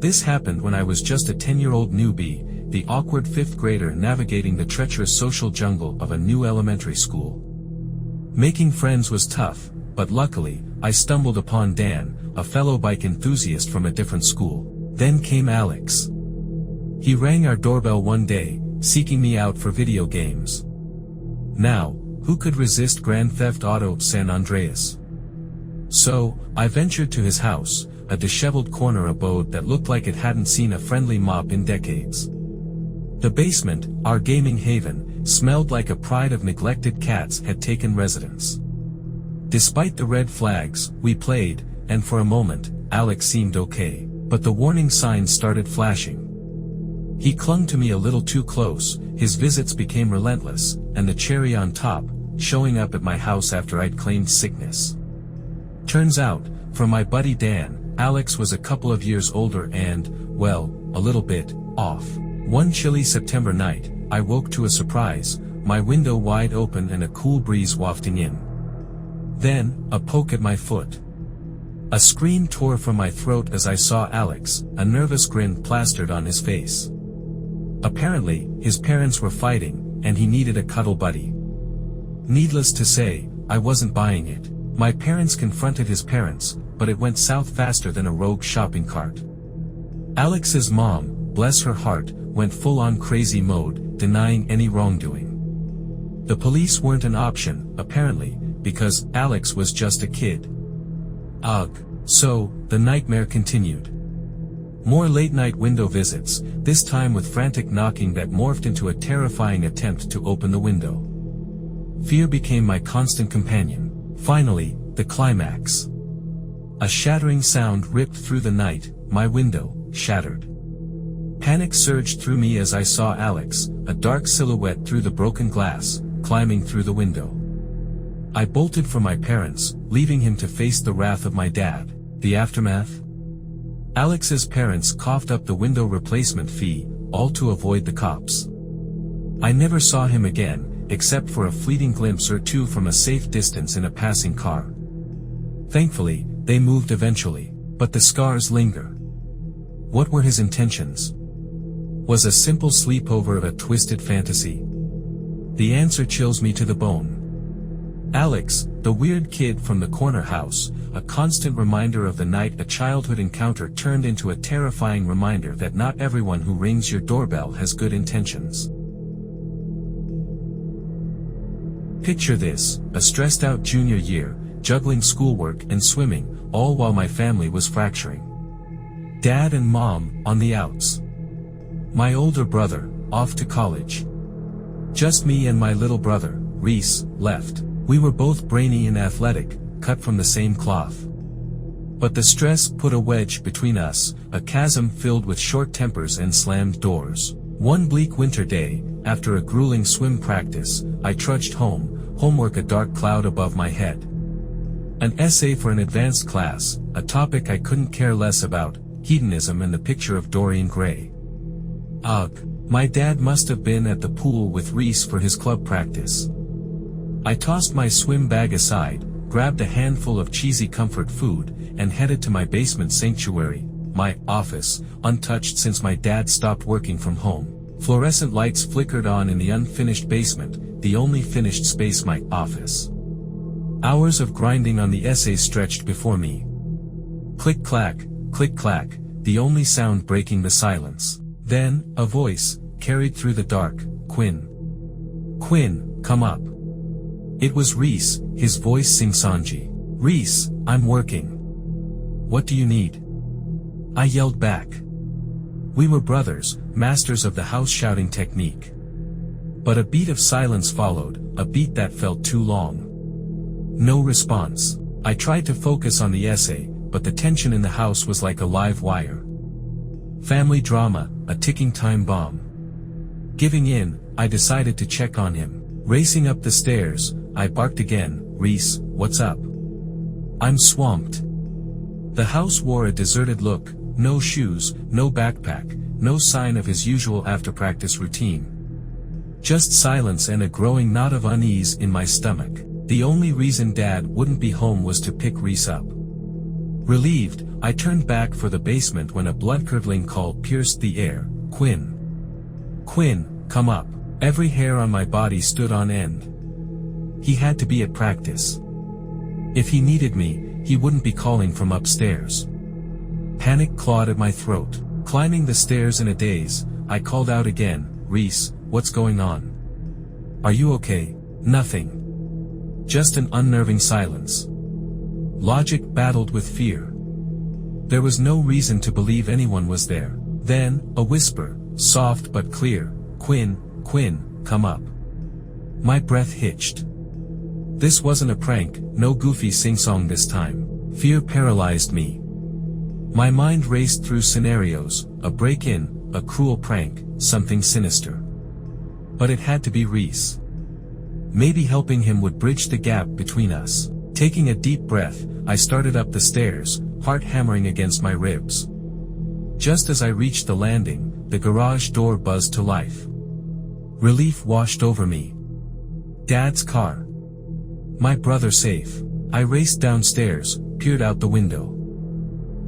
This happened when I was just a 10-year-old newbie, the awkward 5th grader navigating the treacherous social jungle of a new elementary school. Making friends was tough, but luckily, I stumbled upon Dan, a fellow bike enthusiast from a different school. Then came Alex. He rang our doorbell one day, seeking me out for video games. Now, who could resist Grand Theft Auto San Andreas? So, I ventured to his house, a disheveled corner abode that looked like it hadn't seen a friendly mop in decades. The basement, our gaming haven, smelled like a pride of neglected cats had taken residence. Despite the red flags, we played, and for a moment, Alex seemed okay, but the warning signs started flashing. He clung to me a little too close, his visits became relentless, and the cherry on top, showing up at my house after I'd claimed sickness. Turns out, for my buddy Dan, Alex was a couple of years older and, well, a little bit off. One chilly September night, I woke to a surprise, my window wide open and a cool breeze wafting in. Then, a poke at my foot. A scream tore from my throat as I saw Alex, a nervous grin plastered on his face. Apparently, his parents were fighting, and he needed a cuddle buddy. Needless to say, I wasn't buying it. My parents confronted his parents, but it went south faster than a rogue shopping cart. Alex's mom, bless her heart, went full-on crazy mode, denying any wrongdoing. The police weren't an option, apparently, because Alex was just a kid. Ugh. So, the nightmare continued. More late-night window visits, this time with frantic knocking that morphed into a terrifying attempt to open the window. Fear became my constant companion. Finally, the climax. A shattering sound ripped through the night, my window, shattered. Panic surged through me as I saw Alex, a dark silhouette through the broken glass, climbing through the window. I bolted for my parents, leaving him to face the wrath of my dad. The aftermath? Alex's parents coughed up the window replacement fee, all to avoid the cops. I never saw him again, except for a fleeting glimpse or two from a safe distance in a passing car. Thankfully, they moved eventually, but the scars linger. What were his intentions? Was a simple sleepover a twisted fantasy? The answer chills me to the bone. Alex, the weird kid from the corner house, a constant reminder of the night a childhood encounter turned into a terrifying reminder that not everyone who rings your doorbell has good intentions. Picture this, a stressed-out junior year, juggling schoolwork and swimming, all while my family was fracturing. Dad and mom, on the outs. My older brother, off to college. Just me and my little brother, Reese, left. We were both brainy and athletic, cut from the same cloth. But the stress put a wedge between us, a chasm filled with short tempers and slammed doors. One bleak winter day, after a grueling swim practice, I trudged home, homework a dark cloud above my head. An essay for an advanced class, a topic I couldn't care less about, hedonism and the picture of Dorian Gray. Ugh, my dad must have been at the pool with Reese for his club practice. I tossed my swim bag aside, grabbed a handful of cheesy comfort food, and headed to my basement sanctuary, my office, untouched since my dad stopped working from home. Fluorescent lights flickered on in the unfinished basement, the only finished space my office. Hours of grinding on the essay stretched before me. Click-clack, click-clack, the only sound breaking the silence. Then, a voice, carried through the dark, Quinn. Quinn, come up. It was Reese, his voice sing-songy. Reese, I'm working. What do you need? I yelled back. We were brothers, masters of the house-shouting technique. But a beat of silence followed, a beat that felt too long. No response. I tried to focus on the essay, but the tension in the house was like a live wire. Family drama, a ticking time bomb. Giving in, I decided to check on him. Racing up the stairs, I barked again, Reese, what's up? I'm swamped. The house wore a deserted look, no shoes, no backpack, no sign of his usual after-practice routine. Just silence and a growing knot of unease in my stomach. The only reason Dad wouldn't be home was to pick Reese up. Relieved, I turned back for the basement when a blood-curdling call pierced the air. "Quinn. Quinn, come up." Every hair on my body stood on end. He had to be at practice. If he needed me, he wouldn't be calling from upstairs. Panic clawed at my throat. Climbing the stairs in a daze, I called out again, "Reese, what's going on? Are you okay?" Nothing. Just an unnerving silence. Logic battled with fear. There was no reason to believe anyone was there. Then, a whisper, soft but clear, "Quinn, Quinn, come up." My breath hitched. This wasn't a prank, no goofy sing-song this time. Fear paralyzed me. My mind raced through scenarios, a break-in, a cruel prank, something sinister. But it had to be Reese. Maybe helping him would bridge the gap between us. Taking a deep breath, I started up the stairs, heart hammering against my ribs. Just as I reached the landing, the garage door buzzed to life. Relief washed over me. Dad's car. My brother safe. I raced downstairs, peered out the window.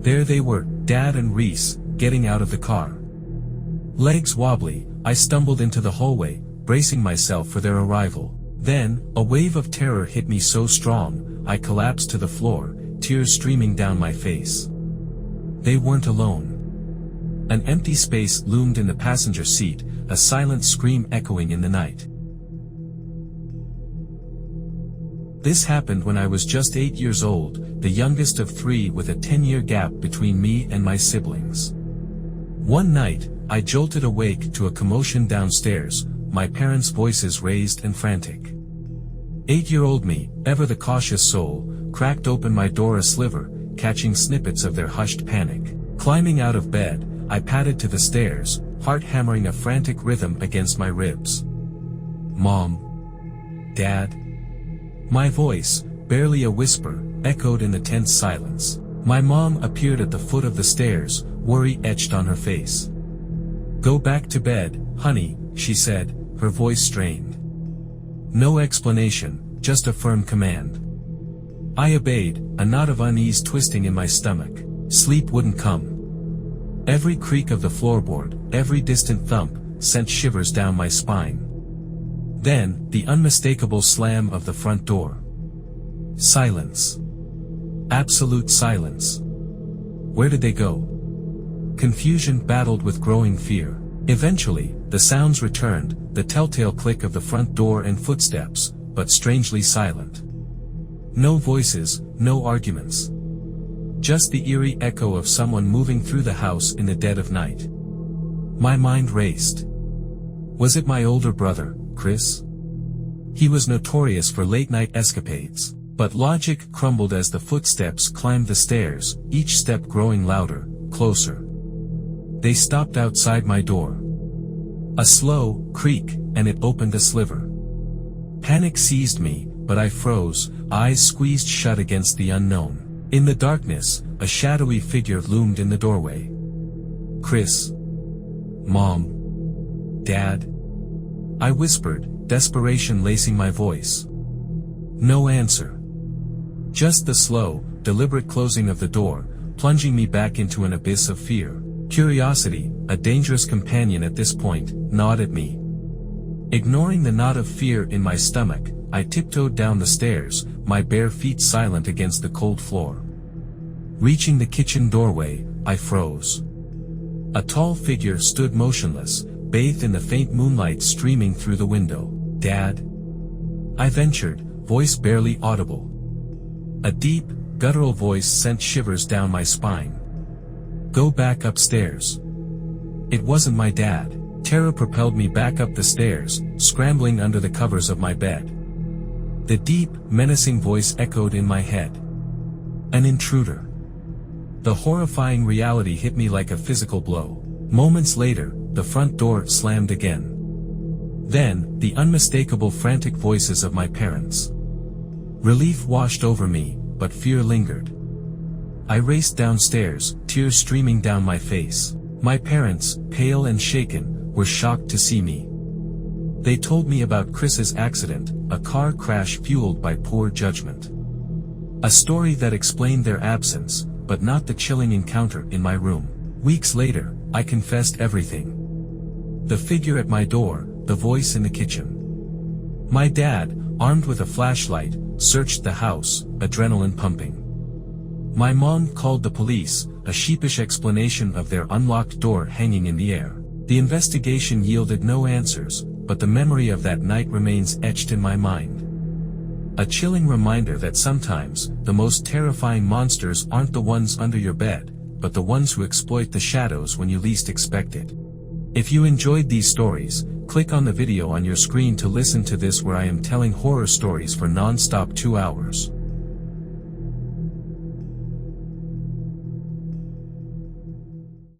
There they were, Dad and Reese, getting out of the car. Legs wobbly, I stumbled into the hallway, bracing myself for their arrival. Then, a wave of terror hit me so strong, I collapsed to the floor, tears streaming down my face. They weren't alone. An empty space loomed in the passenger seat, a silent scream echoing in the night. This happened when I was just 8 years old, the youngest of 3 with a 10-year gap between me and my siblings. One night, I jolted awake to a commotion downstairs, my parents' voices raised and frantic. 8-year-old me, ever the cautious soul, cracked open my door a sliver, catching snippets of their hushed panic. Climbing out of bed, I padded to the stairs, heart hammering a frantic rhythm against my ribs. "Mom. Dad." My voice, barely a whisper, echoed in the tense silence. My mom appeared at the foot of the stairs, worry etched on her face. "Go back to bed, honey," she said, her voice strained. No explanation, just a firm command. I obeyed, a knot of unease twisting in my stomach. Sleep wouldn't come. Every creak of the floorboard, every distant thump, sent shivers down my spine. Then, the unmistakable slam of the front door. Silence. Absolute silence. Where did they go? Confusion battled with growing fear. Eventually, the sounds returned, the telltale click of the front door and footsteps, but strangely silent. No voices, no arguments. Just the eerie echo of someone moving through the house in the dead of night. My mind raced. Was it my older brother, Chris? He was notorious for late-night escapades. But logic crumbled as the footsteps climbed the stairs, each step growing louder, closer. They stopped outside my door. A slow creak, and it opened a sliver. Panic seized me, but I froze, eyes squeezed shut against the unknown. In the darkness, a shadowy figure loomed in the doorway. "Chris. Mom. Dad." I whispered, desperation lacing my voice. No answer. Just the slow, deliberate closing of the door, plunging me back into an abyss of fear. Curiosity, a dangerous companion at this point, gnawed at me. Ignoring the knot of fear in my stomach, I tiptoed down the stairs, my bare feet silent against the cold floor. Reaching the kitchen doorway, I froze. A tall figure stood motionless, bathed in the faint moonlight streaming through the window. "Dad?" I ventured, voice barely audible. A deep, guttural voice sent shivers down my spine. "Go back upstairs." It wasn't my dad. Terror propelled me back up the stairs, scrambling under the covers of my bed. The deep, menacing voice echoed in my head. An intruder. The horrifying reality hit me like a physical blow. Moments later, the front door slammed again. Then, the unmistakable frantic voices of my parents. Relief washed over me, but fear lingered. I raced downstairs, tears streaming down my face. My parents, pale and shaken, were shocked to see me. They told me about Chris's accident, a car crash fueled by poor judgment. A story that explained their absence, but not the chilling encounter in my room. Weeks later, I confessed everything. The figure at my door, the voice in the kitchen. My dad, armed with a flashlight, searched the house, adrenaline pumping. My mom called the police, a sheepish explanation of their unlocked door hanging in the air. The investigation yielded no answers, but the memory of that night remains etched in my mind. A chilling reminder that sometimes, the most terrifying monsters aren't the ones under your bed, but the ones who exploit the shadows when you least expect it. If you enjoyed these stories, click on the video on your screen to listen to this where I am telling horror stories for non-stop 2 hours.